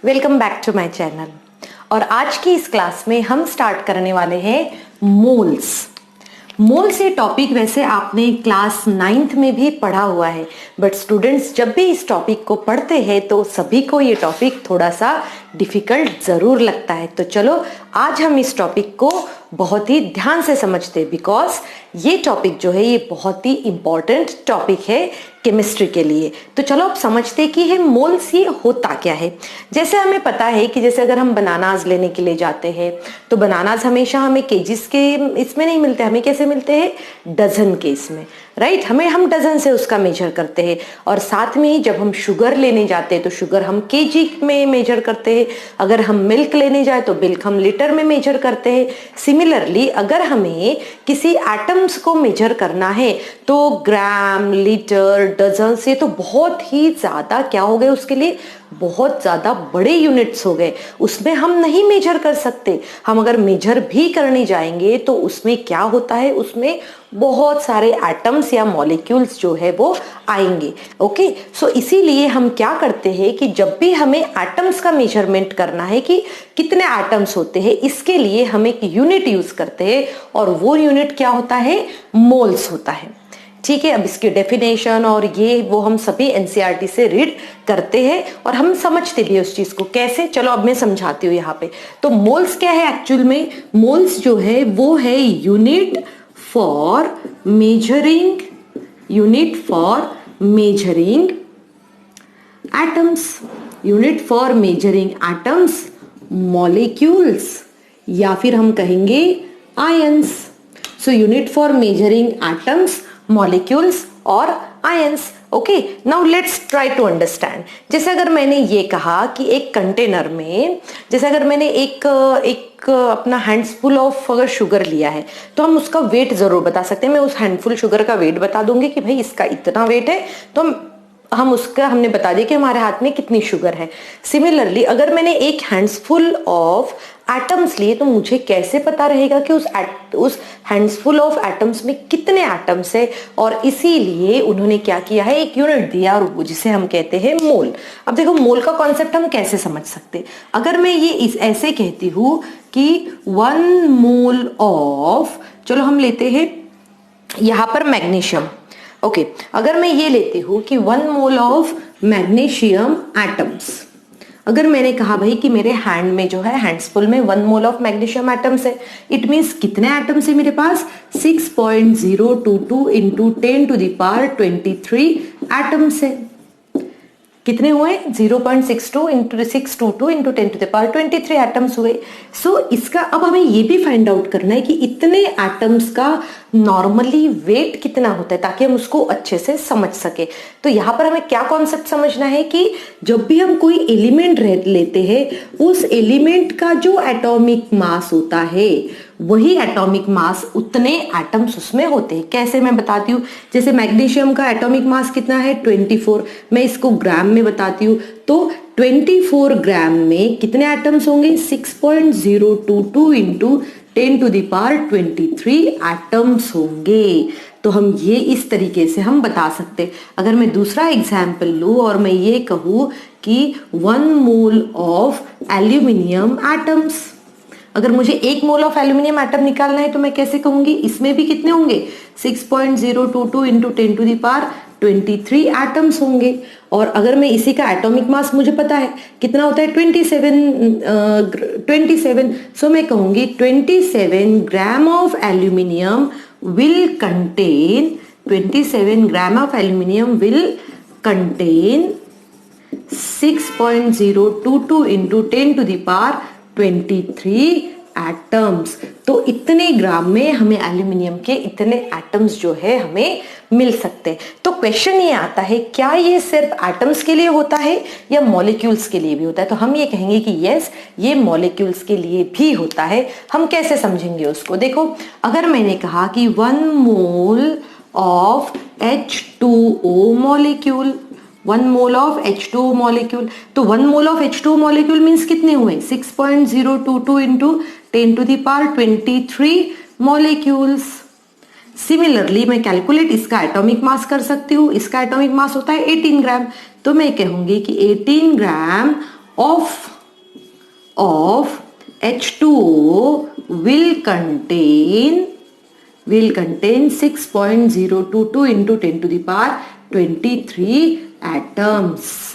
Welcome back to my channel. और आज की इस क्लास में हम स्टार्ट करने वाले हैं मोल्स। मोल्स ये टॉपिक वैसे आपने क्लास 9th में भी पढ़ा हुआ है, बट स्टूडेंट्स जब भी इस टॉपिक को पढ़ते हैं तो सभी को ये टॉपिक थोड़ा सा डिफिकल्ट जरूर लगता है। तो चलो आज हम इस टॉपिक को बहुत ही ध्यान से समझते हैं, बिकॉज ये टॉपिक जो है ये बहुत ही इंपॉर्टेंट टॉपिक है केमिस्ट्री के लिए। तो चलो अब समझते हैं कि ये मोल्स ये होता क्या है। जैसे हमें पता है कि जैसे अगर हम बनानास लेने के लिए जाते हैं तो बनानास हमेशा हमें केजीस के इसमें नहीं मिलते, हमें कैसे मिलते हैं, डजन के इसमें, राइट। हम डजन से उसका मेजर करते हैं। और साथ में ही जब हम शुगर लेने जाते हैं तो शुगर हम केजी में मेजर करते हैं। अगर हम मिल्क लेने जाए तो मिल्क हम लीटर में मेजर करते हैं। सिमिलरली अगर हमें किसी एटम्स को मेजर करना है तो ग्राम, लीटर, डजन से तो बहुत ही ज्यादा क्या हो गए, उसके लिए बहुत ज्यादा बड़े यूनिट्स हो गए, उसमें हम नहीं मेजर कर सकते। हम अगर मेजर भी करने जाएंगे तो उसमें क्या होता है, उसमें बहुत सारे एटम्स या मॉलिक्यूल्स जो है वो आएंगे। ओके, सो इसीलिए हम क्या करते हैं कि जब भी हमें एटम्स का मेजरमेंट करना है कि कितने एटम्स होते हैं, इसके लिए हम एक यूनिट यूज करते हैं और वो यूनिट क्या होता है, मोल्स होता है। ठीक है, अब इसकी डेफिनेशन और ये वो हम सभी एनसीईआरटी से रीड करते हैं और हम समझते भी उस चीज को कैसे। चलो अब मैं समझाती हूँ यहाँ पे। तो मोल्स क्या है एक्चुअल में, मोल्स जो है वो है unit for measuring atoms, unit for measuring atoms, molecules, या फिर हम कहेंगे ions. So unit for measuring atoms, molecules और ions. Okay, now let's try to understand. जैसे अगर मैंने ये कहा कि एक कंटेनर में, जैसे अगर मैंने एक अपना हैंड्सफुल ऑफ अगर शुगर लिया है तो हम उसका वेट जरूर बता सकते हैं। मैं उस हैंडफुल शुगर का वेट बता दूंगी कि भाई इसका इतना वेट है, तो हमने बता दिया कि हमारे हाथ में कितनी शुगर है। सिमिलरली अगर मैंने एक हैंड्सफुल ऑफ एटम्स लिए तो मुझे कैसे पता रहेगा कि उस हैंड्सफुल ऑफ एटम्स में कितने एटम्स है, और इसीलिए उन्होंने क्या किया है, एक यूनिट दिया और वो जिसे हम कहते हैं मोल। अब देखो मोल का कॉन्सेप्ट हम कैसे समझ सकते। अगर मैं ये ऐसे कहती हूं कि 1 मोल ऑफ, चलो हम लेते हैं यहां पर मैग्नीशियम। ओके, अगर मैं ये लेती हूं कि 1 मोल ऑफ मैग्नीशियम एटम्स, अगर मैंने कहा भाई कि मेरे हैंड में जो है हैंड्सफुल में 1 मोल ऑफ मैग्नीशियम एटम्स है, इट मींस कितने एटम्स है मेरे पास, 6.022 इंटू 10⁻23 एटम्स है। कितने हुए, 0.62 इंटू 622 इंटू 10⁻23 एटम्स हुए। सो इसका अब हमें ये भी फाइंड आउट करना है कि इतने एटम्स का नॉर्मली वेट कितना होता है, ताकि हम उसको अच्छे से समझ सके। तो यहाँ पर हमें क्या कॉन्सेप्ट समझना है कि जब भी हम कोई एलिमेंट लेते हैं, उस एलिमेंट का जो एटॉमिक मास होता है वही एटॉमिक मास उतने एटम्स उसमें होते हैं। कैसे मैं बताती हूँ, जैसे मैग्नीशियम का एटॉमिक मास कितना है, 24। मैं इसको ग्राम में बताती हूँ तो 24 ग्राम में कितने एटम्स होंगे, 6.022 इंटू 10⁻23 एटम्स होंगे। तो हम ये इस तरीके से हम बता सकते। अगर मैं दूसरा एग्जाम्पल लूं और मैं ये कहूँ कि 1 मोल ऑफ एल्यूमिनियम एटम्स, अगर मुझे 1 मोल ऑफ एल्यूमिनियम एटम निकालना है तो मैं कैसे कहूंगी, इसमें भी कितने होंगे, 6.022 इंटू 10⁻23 एटम्स होंगे। और अगर मैं इसी का एटॉमिक मास मुझे पता है कितना होता है, 27। सो मैं कहूंगी 27 gram of aluminium will contain 6.022 into 10⁻23 atoms. तो इतने ग्राम में हमें एल्यूमिनियम के इतने एटम्स जो है हमें मिल सकते हैं। तो क्वेश्चन ये आता है, क्या ये सिर्फ एटम्स के लिए होता है या मॉलिक्यूल्स के लिए भी होता है? तो हम ये कहेंगे कि यस, ये मॉलिक्यूल्स के लिए भी होता है। हम कैसे समझेंगे उसको, देखो अगर मैंने कहा कि 1 mole of H2O molecule, 1 mole of H2O molecule, तो 1 mole of H2O molecule means कितने हुए, 6.022 इंटू 10⁻23 मॉलिक्यूल्स। सिमिलरली मैं कैलकुलेट इसका एटॉमिक मास कर सकती हूँ। इसका एटॉमिक मास होता है 18 ग्राम, तो मैं कहूंगी कि 18 gram of of H2O will contain 6.022 into 10 to the power 23 atoms.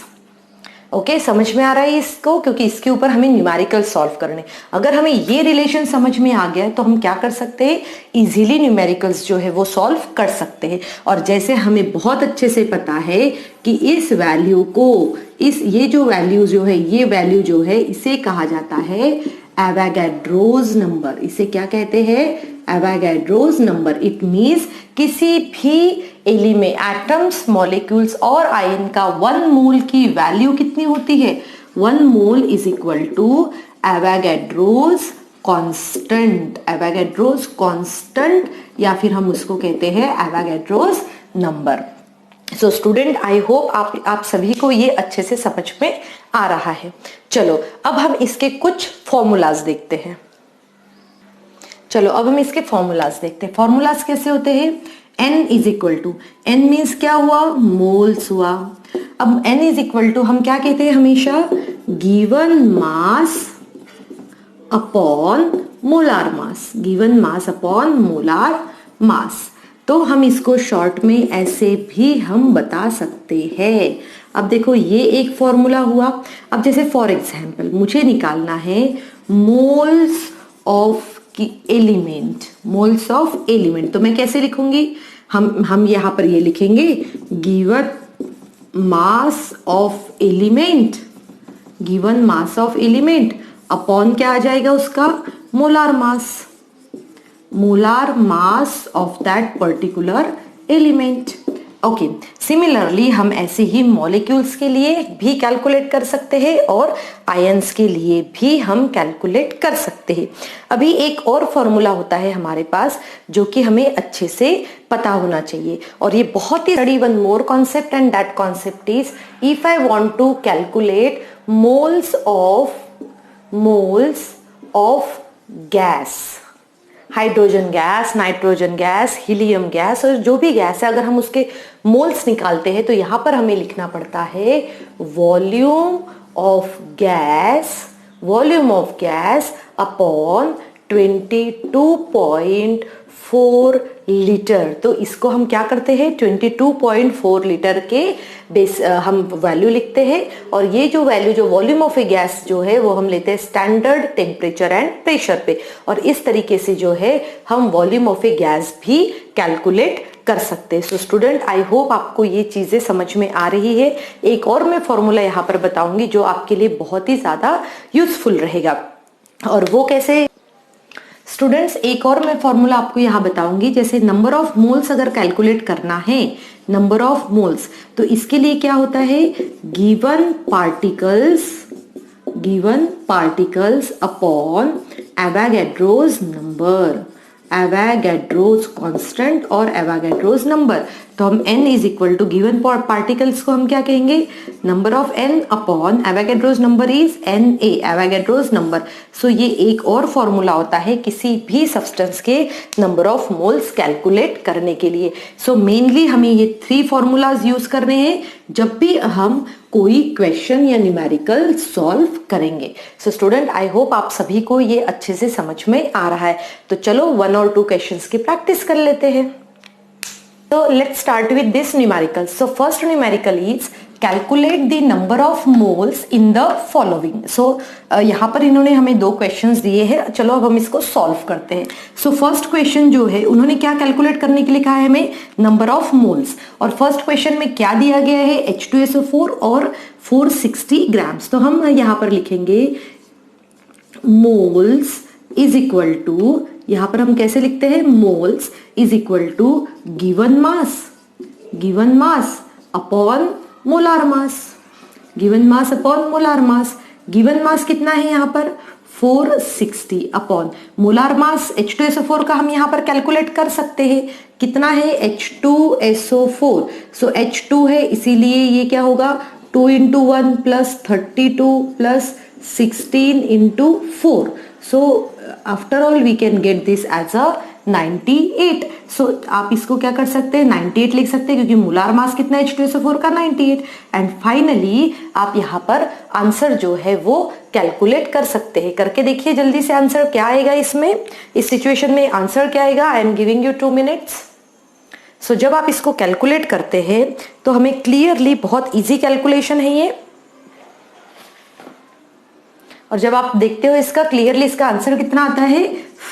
Okay समझ में आ रहा है इसको, क्योंकि इसके ऊपर हमें न्यूमेरिकल सॉल्व करने। अगर हमें ये रिलेशन समझ में आ गया तो हम क्या कर सकते हैं, इजीली न्यूमेरिकल्स जो है वो सॉल्व कर सकते हैं। और जैसे हमें बहुत अच्छे से पता है कि इस वैल्यू को, ये जो वैल्यू जो है, ये वैल्यू जो है इसे कहा जाता है एवोगाड्रोस नंबर। इसे क्या कहते हैं, एवोगाड्रोस नंबर। इट मीन्स किसी भी एलिमेंट, एटम्स, मॉलिक्यूल्स और आयन का 1 मोल की वैल्यू कितनी होती है, 1 mole is equal to Avogadro's constant. Avogadro's constant या फिर हम उसको कहते हैं Avogadro's number. So student, I hope आप सभी को ये अच्छे से समझ में आ रहा है। चलो अब हम इसके कुछ फॉर्मूलाज देखते हैं। फॉर्मूलाज कैसे होते हैं। n is equal to, n means क्या हुआ, मोल्स हुआ। अब n इज इक्वल टू हम क्या कहते हैं हमेशा, given mass upon molar mass, given mass upon molar मास। तो हम इसको शॉर्ट में ऐसे भी हम बता सकते हैं। अब देखो ये एक फॉर्मूला हुआ। अब जैसे फॉर एग्जाम्पल मुझे निकालना है moles of element, moles of element, तो मैं कैसे लिखूंगी, हम यहां पर ये लिखेंगे given mass of element, given mass of element upon क्या आ जाएगा उसका, molar mass of that particular element. Okay, similarly हम ऐसे ही मॉलिक्यूल्स के लिए भी कैलकुलेट कर सकते हैं और आयंस के लिए भी हम कैलकुलेट कर सकते हैं। अभी एक और फॉर्मूला होता है हमारे पास जो कि हमें अच्छे से पता होना चाहिए, और ये बहुत ही study one more concept, and that concept is if I want to calculate moles of gas, hydrogen gas, nitrogen gas, helium gas, और जो भी गैस है, अगर हम उसके मोल्स निकालते हैं तो यहां पर हमें लिखना पड़ता है volume of gas upon 22.4 litre. तो इसको हम क्या करते हैं, 22.4 लीटर के बेस हम वैल्यू लिखते हैं, और ये जो वैल्यू, जो वॉल्यूम ऑफ ए गैस जो है वो हम लेते हैं स्टैंडर्ड टेम्परेचर एंड प्रेशर पे, और इस तरीके से जो है हम वॉल्यूम ऑफ ए गैस भी कैलकुलेट कर सकते हैं। सो स्टूडेंट, आई होप आपको ये चीजें समझ में आ रही है। एक और मैं फॉर्मूला यहाँ पर बताऊंगी जो आपके लिए बहुत ही ज्यादा यूजफुल रहेगा, और वो कैसे स्टूडेंट्स, एक और मैं फॉर्मूला आपको यहाँ बताऊंगी। जैसे नंबर ऑफ मोल्स अगर कैलकुलेट करना है, नंबर ऑफ मोल्स, तो इसके लिए क्या होता है, given particles upon Avogadro's number, Avogadro's constant और एवोगाड्रोस नंबर। तो हम n is equal to given particles को हम क्या कहेंगे, number of n upon Avogadro's number is Na, Avogadro's number. सो ये एक और फॉर्मूला होता है किसी भी सब्सटेंस के नंबर ऑफ मोल्स कैलकुलेट करने के लिए। सो मेनली हमें ये 3 फॉर्मूलाज यूज करने हैं जब भी हम कोई क्वेश्चन या न्यूमेरिकल सॉल्व करेंगे। सो स्टूडेंट, आई होप आप सभी को ये अच्छे से समझ में आ रहा है। तो चलो 1 और 2 क्वेश्चंस की प्रैक्टिस कर लेते हैं। So let's start with this numerical. So first numerical is calculate the number of moles in the following. So यहाँ पर इन्होंने हमें 2 क्वेश्चंस दिए हैं। चलो अब हम इसको सॉल्व करते हैं। सो फर्स्ट क्वेश्चन जो है उन्होंने क्या कैलकुलेट करने के लिए कहा है हमें, नंबर ऑफ मोल्स, और फर्स्ट क्वेश्चन में क्या दिया गया है, H2SO4 और 460 ग्राम्स। तो हम यहाँ पर लिखेंगे मोल्स इज इक्वल टू, यहां पर हम कैसे लिखते हैं, moles is equal to given mass upon molar mass, given mass upon molar mass. Given mass कितना है यहाँ पर, 460 अपॉन मोलार मास H2SO4 का हम यहाँ पर कैलकुलेट कर सकते हैं, कितना है, H2SO4। सो H2 है इसीलिए ये क्या होगा, 2 into 1 plus 32 plus 16 into 4. So after all we can get this as a 98. सो आप इसको क्या कर सकते हैं, 98 लिख सकते हैं, क्योंकि मोलार मास कितना है H2SO4 का, 98। एंड फाइनली आप यहाँ पर आंसर जो है वो कैलकुलेट कर सकते हैं। करके देखिए जल्दी से आंसर क्या आएगा इसमें, इस सिचुएशन में आंसर क्या आएगा। I am giving you 2 minutes. So जब आप इसको कैलकुलेट करते हैं तो हमें क्लियरली, बहुत इजी कैलकुलेशन है ये, और जब आप देखते हो इसका क्लियरली, इसका आंसर कितना आता है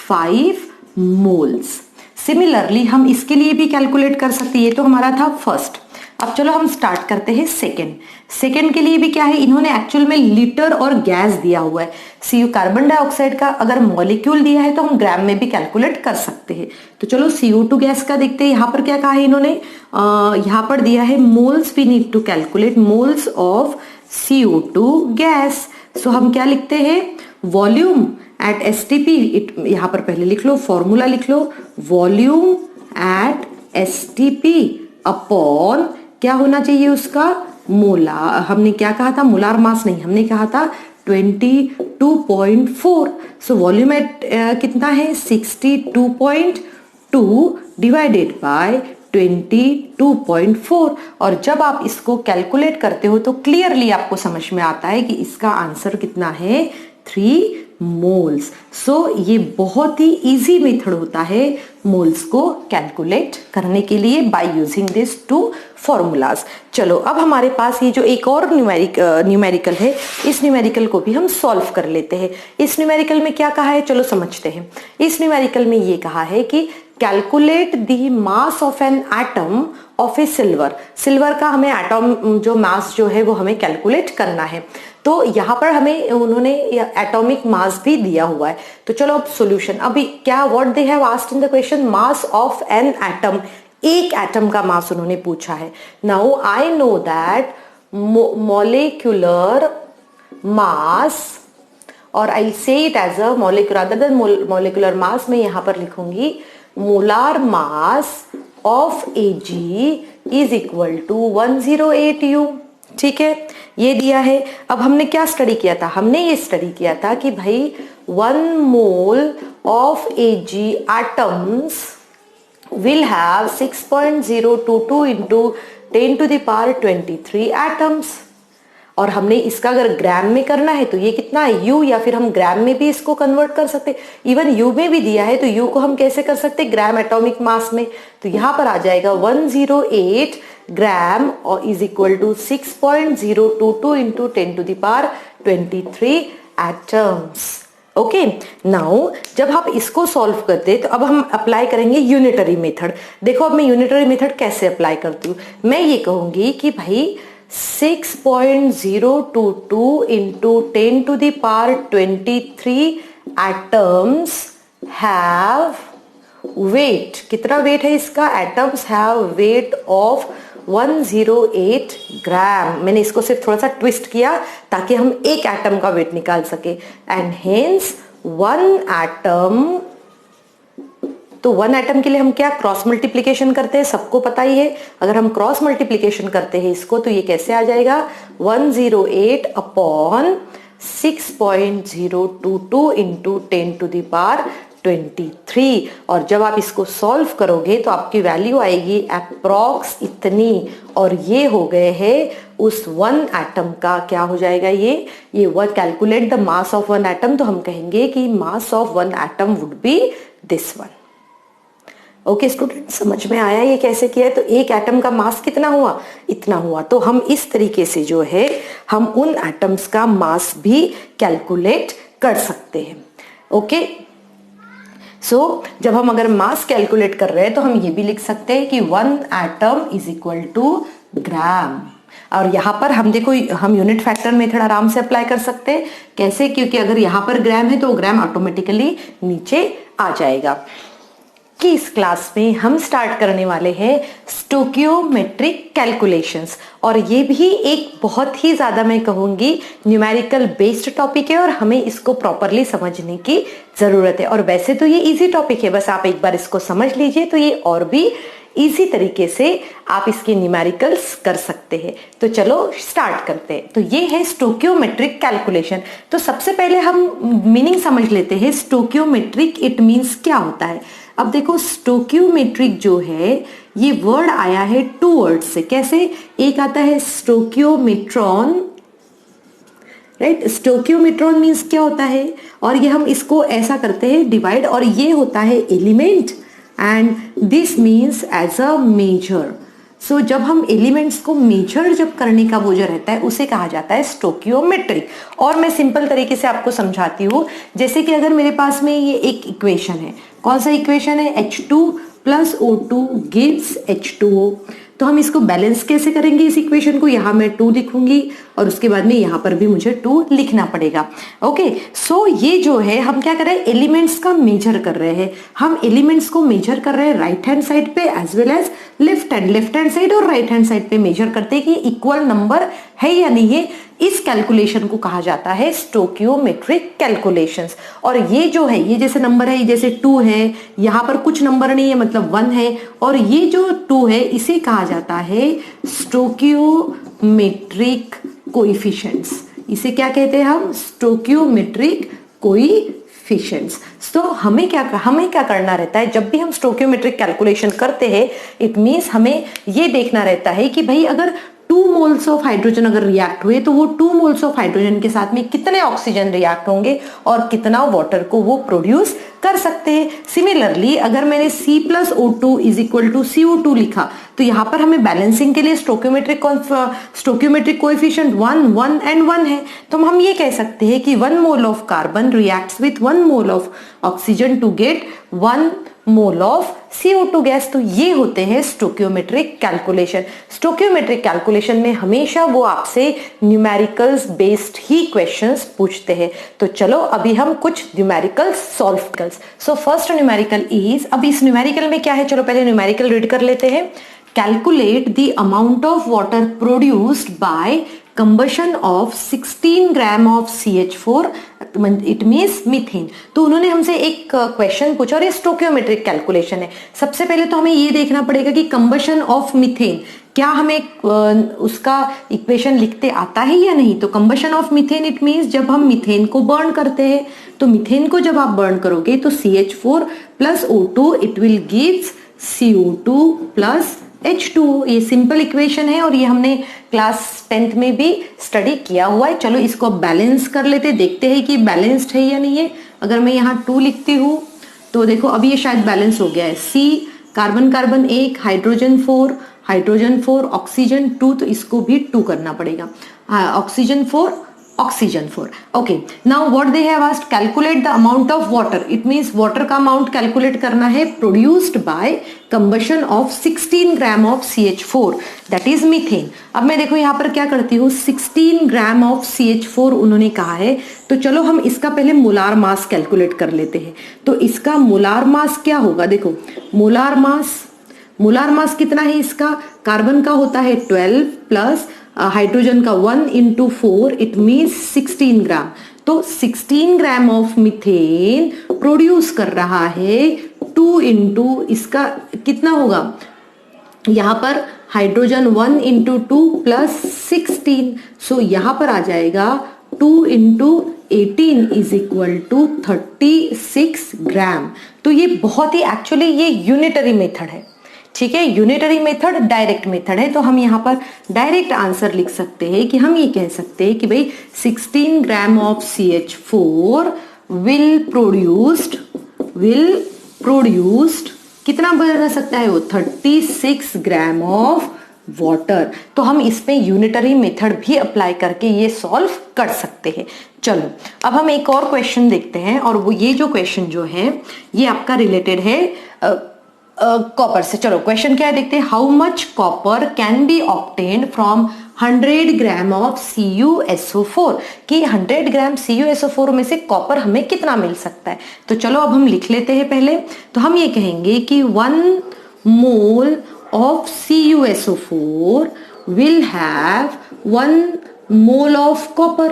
5 मोल्स। सिमिलरली हम इसके लिए भी कैलकुलेट कर सकते हैं। ये तो हमारा था फर्स्ट। अब चलो हम स्टार्ट करते हैं सेकंड के लिए भी क्या है, इन्होंने एक्चुअल में लीटर और गैस दिया हुआ है। सीयू कार्बन डाइऑक्साइड का अगर मॉलिक्यूल दिया है तो हम ग्राम में भी कैलकुलेट कर सकते हैं। तो चलो CO2 गैस का देखते हैं। यहाँ पर क्या कहा है इन्होंने, यहाँ पर दिया है moles, we need to calculate moles of CO2 gas. So हम क्या लिखते हैं, वॉल्यूम एट STP, यहाँ पर पहले लिख लो, फॉर्मूला लिख लो, वॉल्यूम एट STP अपॉन क्या होना चाहिए उसका, मोलार। हमने क्या कहा था, मोलार मास नहीं, हमने कहा था 22.4। सो वॉल्यूम एट कितना है 62.2 डिवाइडेड बाय 22.4। और जब आप इसको कैलकुलेट करते हो तो क्लियरली आपको समझ में आता है कि इसका आंसर कितना है 3 मोल्स। सो ये बहुत ही इजी मेथड होता है मोल्स को कैलकुलेट करने के लिए बाय यूजिंग दिस 2 फॉर्मूलाज। चलो अब हमारे पास ये जो एक और न्यूमेरिकल है, इस न्यूमेरिकल को भी हम सॉल्व कर लेते हैं। इस न्यूमेरिकल में क्या कहा है, चलो समझते हैं। इस न्यूमेरिकल में ये कहा है कि calculate the mass of an atom of A silver का हमें एटम जो मास जो है वो हमें कैलकुलेट करना है। तो यहाँ पर हमें उन्होंने एटॉमिक मास भी दिया हुआ है। तो चलो अब सॉल्यूशन, अभी क्या what they have asked in the question, mass of an atom, एक एटम का मास उन्होंने पूछा है। Now I know that molecular mass, और I say it as a molecular, other than molecular mass मैं यहाँ पर लिखूंगी molar mass of Ag is equal to 108U। ठीक है, ये दिया है। अब हमने क्या स्टडी किया था, हमने ये स्टडी किया था कि भाई 1 mole of Ag atoms will have 6.022 into 10 to the power 23 atoms. और हमने इसका अगर ग्राम में करना है तो ये कितना है U, या फिर हम ग्राम में भी इसको कन्वर्ट कर सकते, इवन U में भी दिया है तो U को हम कैसे कर सकते, ग्राम एटॉमिक मास में। तो यहाँ पर आ जाएगा 108 ग्राम और is equal to 6.022 into 10 to the power 23 atoms. Okay, now जब आप इसको सॉल्व करते तो अब हम अप्लाई करेंगे यूनिटरी मेथड। देखो अब मैं यूनिटरी मेथड कैसे अप्लाई करती हूँ, मैं ये कहूंगी कि भाई 6.022 into 10 to the power 23 atoms have weight, कितना वेट है इसका, atoms have weight of 108 gram. मैंने इसको सिर्फ थोड़ा सा ट्विस्ट किया ताकि हम एक एटम का वेट निकाल सके। एंड हेंस 1 एटम, तो 1 एटम के लिए हम क्या क्रॉस मल्टीप्लीकेशन करते हैं, सबको पता ही है। अगर हम क्रॉस मल्टीप्लीकेशन करते हैं इसको तो ये कैसे आ जाएगा 108 upon 6.022 into 10 to the power 23। और जब आप इसको सॉल्व करोगे तो आपकी वैल्यू आएगी अप्रॉक्स इतनी, और ये हो गए हैं उस 1 एटम का, क्या हो जाएगा ये word calculate the mass of 1 atom, तो हम कहेंगे कि mass of 1 atom would be this one. Okay student, समझ में आया ये कैसे किया है। तो एक एटम का मास कितना हुआ, इतना हुआ। तो हम इस तरीके से जो है हम उन एटम्स का मास भी कैलकुलेट कर सकते हैं। ओके, सो जब हम अगर मास कैलकुलेट कर रहे हैं तो हम ये भी लिख सकते हैं कि 1 एटम इज इक्वल टू ग्राम। और यहाँ पर हम देखो, हम यूनिट फैक्टर मेथड आराम से अप्लाई कर सकते हैं। कैसे, क्योंकि अगर यहाँ पर ग्राम है तो ग्राम ऑटोमेटिकली नीचे आ जाएगा। कि इस क्लास में हम स्टार्ट करने वाले हैं स्टोकियोमेट्रिक कैलकुलेशंस, और ये भी एक बहुत ही ज्यादा मैं कहूंगी न्यूमेरिकल बेस्ड टॉपिक है और हमें इसको प्रॉपरली समझने की जरूरत है। और वैसे तो ये इजी टॉपिक है, बस आप एक बार इसको समझ लीजिए तो ये और भी इसी तरीके से आप इसके न्यूमेरिकल्स कर सकते हैं। तो चलो स्टार्ट करते हैं। तो ये है स्टोकियोमेट्रिक कैलकुलेशन। तो सबसे पहले हम मीनिंग समझ लेते हैं। स्टोकियोमेट्रिक इट मीन्स क्या होता है। अब देखो स्टोकियोमेट्रिक जो है ये वर्ड आया है 2 वर्ड से। कैसे? एक आता है स्टोकियोमेट्रॉन, राइट। स्टोकियोमेट्रॉन मीन्स क्या होता है, और ये हम इसको ऐसा करते हैं डिवाइड, और ये होता है element and this means as a measure. So जब हम एलिमेंट्स को मेजर जब करने का वो जो रहता है उसे कहा जाता है स्टोकियोमेट्रिक। और मैं सिंपल तरीके से आपको समझाती हूँ। जैसे कि अगर मेरे पास में ये एक इक्वेशन है, कौन सा इक्वेशन है, H2 + O2 गिव्स H2O। तो हम इसको बैलेंस कैसे करेंगे इस इक्वेशन को, यहाँ मैं 2 लिखूंगी और उसके बाद में यहाँ पर भी मुझे 2 लिखना पड़ेगा। ओके, सो ये जो है हम क्या कर रहे हैं, एलिमेंट्स का मेजर कर रहे हैं। हम एलिमेंट्स को मेजर कर रहे हैं राइट हैंड साइड पे as well as left hand side और राइट हैंड साइड पे मेजर करते हैं कि इक्वल नंबर है या नहीं है। इस कैलकुलेशन को कहा जाता है स्टोकियोमेट्रिक कैलकुलेशंस। और ये जो है, ये जैसे नंबर है, जैसे 2 है, यहाँ पर कुछ नंबर नहीं है मतलब 1 है, और ये जो 2 है इसे कहा जाता है स्टोकियोमेट्रिक कोएफिशिएंट्स। इसे क्या कहते हैं हम, स्टोकियोमेट्रिक कोएफिशिएंट्स। तो हमें क्या करना रहता है जब भी हम स्टोकियोमेट्रिक कैलकुलेशन करते हैं, इट मींस हमें ये देखना रहता है कि भाई अगर 2 मोल्स ऑफ हाइड्रोजन अगर रिएक्ट हुए तो वो 2 मोल्स ऑफ हाइड्रोजन के साथ में कितने ऑक्सीजन रिएक्ट होंगे और कितना वाटर को वो प्रोड्यूस कर सकते हैं। सिमिलरली अगर मैंने C + O2 = CO2 लिखा तो यहाँ पर हमें बैलेंसिंग के लिए स्टोकियोमेट्रिक कोएफिशिएंट 1, 1 एंड 1 है। तो हम ये कह सकते हैं कि 1 mole of carbon reacts with 1 mole of oxygen to get 1 mole of CO2 gas. तो ये होते हैं स्टोकियोमेट्रिक कैलकुलेशन। स्टोकियोमेट्रिक कैलकुलेशन में हमेशा वो आपसे न्यूमेरिकल्स बेस्ड ही क्वेश्चंस पूछते हैं। तो चलो अभी हम कुछ न्यूमेरिकल्स सॉल्व कर। सो फर्स्ट न्यूमेरिकल इज, अब इस न्यूमेरिकल में क्या है, चलो पहले न्यूमेरिकल रीड कर लेते हैं। Calculate the amount of water produced by combustion of 16 gram of CH4, it means methane. तो उन्होंने हमसे एक क्वेश्चन पूछा और ये स्टोकियोमेट्रिक कैलकुलेशन है। सबसे पहले तो हमें ये देखना पड़ेगा कि कंबशन ऑफ मीथेन क्या हमें उसका इक्वेशन लिखते आता है या नहीं। तो combustion of methane it means जब हम मीथेन को बर्न करते हैं, तो मीथेन को जब आप बर्न करोगे तो CH4 + O2 it will gives CO2 + H2O। ये सिंपल इक्वेशन है और ये हमने क्लास 10th में भी स्टडी किया हुआ है। चलो इसको बैलेंस कर लेते, देखते हैं कि बैलेंस्ड है या नहीं है। अगर मैं यहाँ 2 लिखती हूँ तो देखो अभी ये शायद बैलेंस हो गया है। C कार्बन 1, हाइड्रोजन 4, ऑक्सीजन 2, तो इसको भी 2 करना पड़ेगा। Oxygen 4 okay. Now what they have asked, calculate the amount of water, it means water का अमाउंट कैलकुलेट करना है produced by combustion of 16 gram of CH4 that is methane. अब मैं देखो यहाँ पर क्या करती हूँ, 16 ग्राम ऑफ CH4 उन्होंने कहा है, तो चलो हम इसका पहले मोलार मास कैलकुलेट कर लेते हैं। तो इसका मोलार मास क्या होगा, देखो मोलार मास कितना है इसका, कार्बन का होता है 12 प्लस हाइड्रोजन का 1 × 4 इट मीन्स 16 ग्राम। तो 16 ग्राम ऑफ मीथेन प्रोड्यूस कर रहा है 2 × इसका कितना होगा, यहाँ पर हाइड्रोजन 1 × 2 + 16, सो यहाँ पर आ जाएगा 2 × 18 = 36 ग्राम। तो ये बहुत ही एक्चुअली ये यूनिटरी मेथड है, ठीक है। यूनिटरी मेथड डायरेक्ट मेथड है, तो हम यहाँ पर डायरेक्ट आंसर लिख सकते हैं कि हम ये कह सकते हैं कि भाई 16 gram of CH4 will produced कितना बन सकता है वो, 36 ग्राम ऑफ वाटर। तो हम इसमें यूनिटरी मेथड भी अप्लाई करके ये सॉल्व कर सकते हैं। चलो अब हम एक और क्वेश्चन देखते हैं, और वो ये जो क्वेश्चन जो है ये आपका रिलेटेड है कॉपर से। चलो क्वेश्चन क्या है देखते हैं। How much copper can be obtained from 100 gram of CuSO4, कि 100 ग्राम CuSO4 में से कॉपर हमें कितना मिल सकता है। तो चलो अब हम लिख लेते हैं पहले। तो हम ये कहेंगे कि 1 mole of CuSO4 will have 1 mole of copper,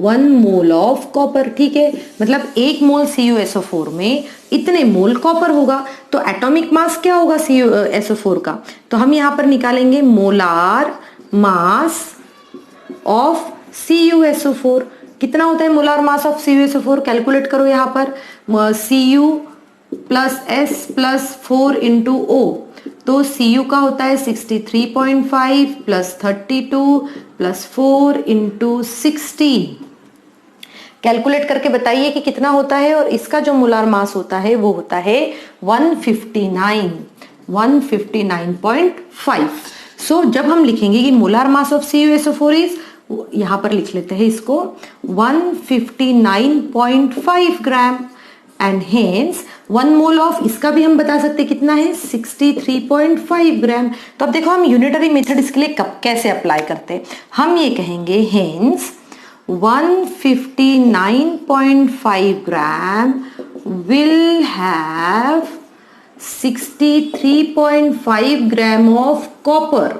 1 mole of copper. ठीक है, मतलब 1 मोल CuSO4 में इतने मोल कॉपर होगा। तो एटॉमिक मास क्या होगा CuSO4 का? तो हम यहाँ पर निकालेंगे मोलार मास ऑफ CuSO4। कितना होता है molar mass of CuSO4? Calculate करो यहाँ पर, Cu plus S plus 4 into O। तो Cu का होता है 63.5 प्लस 32 प्लस 4 इंटू 16। कैलकुलेट करके बताइए कि कितना होता है। और इसका जो मोलार मास होता है वो होता है 159.5। सो जब हम लिखेंगे कि molar mass of CuSO4 is, यहां पर लिख लेते हैं इसको 159.5 gram and hence 1 mole of, इसका भी हम बता सकते कितना है 63.5 ग्राम। तो अब देखो हम यूनिटरी मेथड इसके लिए कैसे अप्लाई करते हैं। हम ये कहेंगे hence 159.5 gram will have 63.5 gram of copper.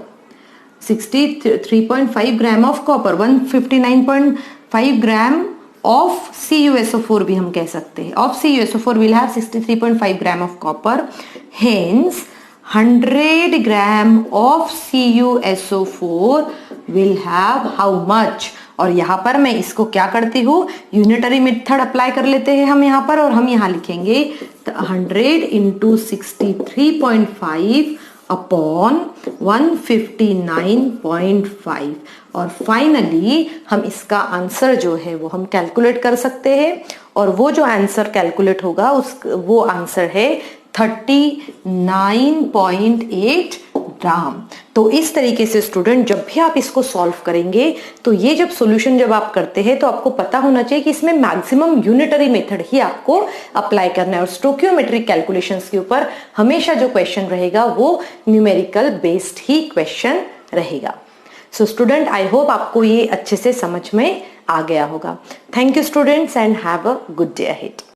63.5 gram of copper, 159.5 gram of CuSO4 भी हम कह सकते हैं। Of CuSO4 will have 63.5 gram of copper, hence 100 gram of CuSO4 will have how much. और यहाँ पर मैं इसको क्या करती हूँ, यूनिटरी मेथड अप्लाई कर लेते हैं हम यहाँ पर, और हम यहाँ लिखेंगे 100 इंटू 63.5 अपॉन 159.5। और फाइनली हम इसका आंसर जो है वो हम कैलकुलेट कर सकते हैं। और वो जो आंसर कैलकुलेट होगा वो आंसर है 39.8 ग्राम। तो इस तरीके से स्टूडेंट जब भी आप इसको सॉल्व करेंगे तो ये जब सॉल्यूशन जब आप करते हैं तो आपको पता होना चाहिए कि इसमें मैक्सिमम यूनिटरी मेथड ही आपको अप्लाई करना है। और स्टोकियोमेट्रिक कैलकुलेशंस के ऊपर हमेशा जो क्वेश्चन रहेगा वो न्यूमेरिकल बेस्ड ही क्वेश्चन रहेगा। सो स्टूडेंट, आई होप आपको ये अच्छे से समझ में आ गया होगा। Thank you students and have a good day ahead.